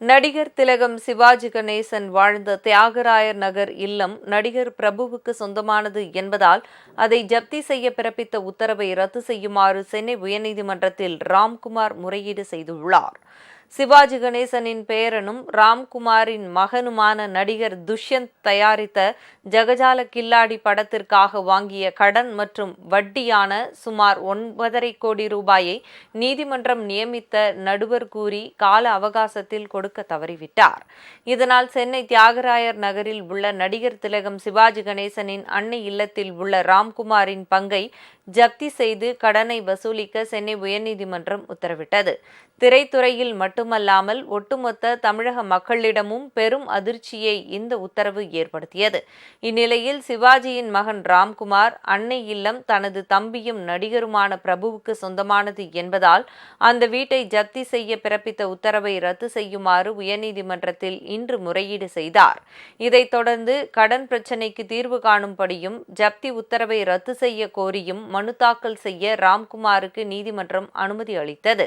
நடிகர் திலகம் சிவாஜி கணேசன் வாழ்ந்த தியாகராயர் நகர் இல்லம் நடிகர் பிரபுவுக்கு சொந்தமானது என்பதால் அதை ஜப்தி செய்ய பிறப்பித்த உத்தரவை ரத்து செய்யுமாறு சென்னை உயர்நீதிமன்றத்தில் ராம்குமார் முறையீடு செய்துள்ளார். சிவாஜி கணேசனின் பேரனும் ராம்குமாரின் மகனுமான நடிகர் துஷ்யந்த் தயாரித்த ஜகஜால கில்லாடி படத்திற்காக வாங்கிய கடன் மற்றும் வட்டியான சுமார் 9.5 கோடி ரூபாயை நீதிமன்றம் நியமித்த நடுவர் கூறி கால அவகாசத்தில் கொடுக்க தவறிவிட்டார். இதனால் சென்னை தியாகராயர் நகரில் உள்ள நடிகர் திலகம் சிவாஜி கணேசனின் அன்னை இல்லத்தில் உள்ள ராம்குமாரின் பங்கை ஜப்தி செய்து கடனை வசூலிக்க சென்னை உயர்நீதிமன்றம் உத்தரவிட்டது. திரைத்துறையில் மட்டுமல்லாமல் ஒட்டுமொத்த தமிழக மக்களிடமும் பெரும் அதிர்ச்சியை இந்த உத்தரவு ஏற்படுத்தியது. இந்நிலையில் சிவாஜியின் மகன் ராம்குமார் அன்னை இல்லம் தனது தம்பியும் நடிகருமான பிரபுவுக்கு சொந்தமானது என்பதால் அந்த வீட்டை ஜப்தி செய்ய பிறப்பித்த உத்தரவை ரத்து செய்யுமாறு உயர்நீதிமன்றத்தில் இன்று முறையீடு செய்தார். இதைத் தொடர்ந்து கடன் பிரச்சினைக்கு தீர்வு காணும்படியும் ஜப்தி உத்தரவை ரத்து செய்ய கோரியும் மனு தாக்கல் செய்ய ராம்குமாருக்கு நீதிமன்றம் அனுமதி அளித்தது.